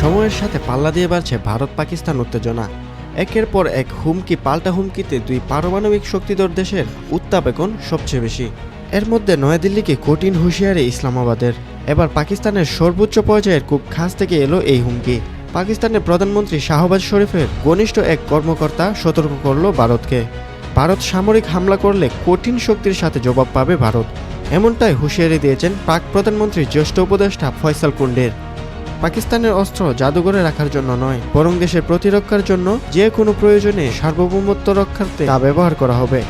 সময়ের সাথে পাল্লা দিয়ে বাড়ছে ভারত পাকিস্তান উত্তেজনা। একের পর এক হুমকি পাল্টা হুমকিতে দুই পারমাণবিক শক্তিধর দেশের উত্তাপ এখন সবচেয়ে বেশি। এর মধ্যে নয়াদিল্লিকে কঠিন হুঁশিয়ারি ইসলামাবাদের। এবার পাকিস্তানের সর্বোচ্চ পর্যায়ের খুব কাছ থেকে এলো এই হুমকি। পাকিস্তানের প্রধানমন্ত্রী শাহবাজ শরীফের ঘনিষ্ঠ এক কর্মকর্তা সতর্ক করল ভারতকে। ভারত সামরিক হামলা করলে কঠিন শক্তির সাথে জবাব পাবে ভারত, এমনটাই হুঁশিয়ারি দিয়েছেন পাক প্রধানমন্ত্রীর জ্যেষ্ঠ উপদেষ্টা ফয়সাল কুন্ডের। পাকিস্তানের অস্ত্র জাদুঘরে রাখার জন্য নয়, বরং দেশের প্রতিরক্ষার জন্য যে কোনো প্রয়োজনে সার্বভৌমত্ব রক্ষার্থে তা ব্যবহার করা হবে।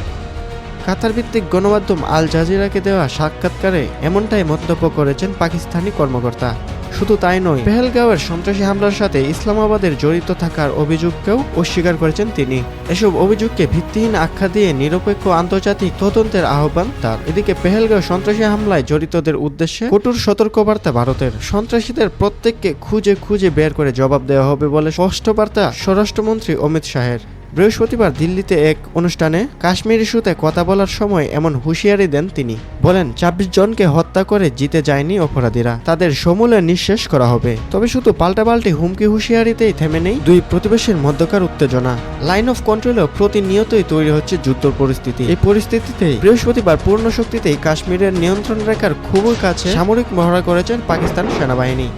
কাতার ভিত্তিক গণমাধ্যম আল জাজিরাকে দেওয়া সাক্ষাৎকারে এমনটাই মন্তব্য করেছেন পাকিস্তানি কর্মকর্তা। শুধু তাই নয়, পেহেলগাঁওয়ের সন্ত্রাসী হামলার সাথে ইসলামাবাদের জড়িত থাকার অভিযোগকেও অস্বীকার করেছেন তিনি। এসব অভিযোগকে ভিত্তিহীন আখ্যা দিয়ে নিরপেক্ষ আন্তর্জাতিক তদন্তের আহ্বান তার। এদিকে পেহেলগাঁও সন্ত্রাসী হামলায় জড়িতদের উদ্দেশ্যে কঠোর সতর্কবার্তা ভারতের। সন্ত্রাসীদের প্রত্যেককে খুঁজে খুঁজে বের করে জবাব দেওয়া হবে বলে স্পষ্ট বার্তা স্বরাষ্ট্রমন্ত্রী অমিত শাহের। বৃহস্পতিবার দিল্লিতে এক অনুষ্ঠানে কাশ্মীর ইস্যুতে কথা বলার সময় এমন হুঁশিয়ারি দেন তিনি। বলেন, ২৪ জনকে হত্যা করে জিতে যায়নি অপরাধীরা, তাদের সমূলে নিঃশেষ করা হবে। তবে শুধু পাল্টাপাল্টি হুমকি হুঁশিয়ারিতেই থেমে নেই দুই প্রতিবেশীর মধ্যকার উত্তেজনা। লাইন অফ কন্ট্রোলেও প্রতিনিয়তই তৈরি হচ্ছে যুদ্ধ পরিস্থিতি। এই পরিস্থিতিতেই বৃহস্পতিবার পূর্ণ শক্তিতেই কাশ্মীরের নিয়ন্ত্রণ রেখার খুবই কাছে সামরিক মহড়া করেছেন পাকিস্তান সেনাবাহিনী।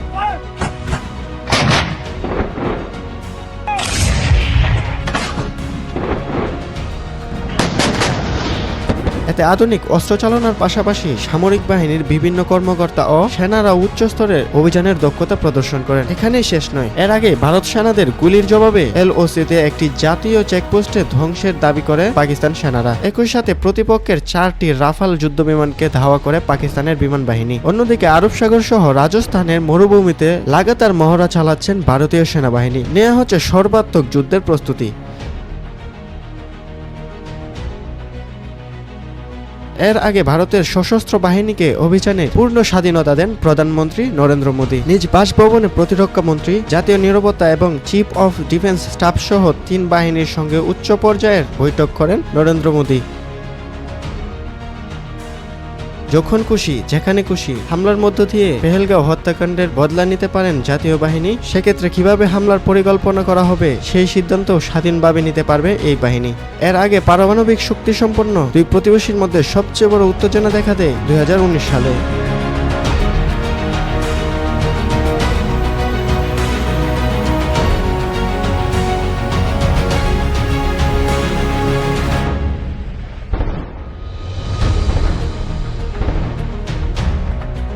এতে আধুনিক অস্ত্র চালনার পাশাপাশি সামরিক বাহিনীর বিভিন্ন কর্মকর্তা ও সেনারা উচ্চ স্তরের অভিযানের দক্ষতা প্রদর্শন করেন। এখানেই শেষ নয়, এর আগে ভারত সেনাদের গুলির জবাবে এলওসিতে একটি জাতীয় চেকপোস্টে ধ্বংসের দাবি করে পাকিস্তান সেনারা। একই সাথে প্রতিপক্ষের 4টি রাফাল যুদ্ধবিমানকে ধাওয়া করে পাকিস্তানের বিমান বাহিনী। অন্যদিকে আরব সাগর সহ রাজস্থানের মরুভূমিতে লাগাতার মহড়া চালাচ্ছেন ভারতীয় সেনাবাহিনী। নেওয়া হচ্ছে সর্বাত্মক যুদ্ধের প্রস্তুতি। এর আগে ভারতের সশস্ত্র বাহিনীকে অভিযানে পূর্ণ স্বাধীনতা দেন প্রধানমন্ত্রী নরেন্দ্র মোদী। নিজ বাসভবনে প্রতিরক্ষা মন্ত্রী, জাতীয় নিরাপত্তা এবং চিফ অফ ডিফেন্স স্টাফ সহ 3 বাহিনীর সঙ্গে উচ্চ পর্যায়ের বৈঠক করেন নরেন্দ্র মোদী। যখন খুশি যেখানে খুশি হামলার মধ্য দিয়ে পেহেলগাঁও হত্যাকাণ্ডের বদলা নিতে পারেন জাতীয় বাহিনী। সেক্ষেত্রে কিভাবে হামলার পরিকল্পনা করা হবে সেই সিদ্ধান্ত স্বাধীনভাবে নিতে পারবে এই বাহিনী। এর আগে পারমাণবিক শক্তিসম্পন্ন দুই প্রতিবেশীর মধ্যে সবচেয়ে বড় উত্তেজনা দেখা দেয় 2019 সালে।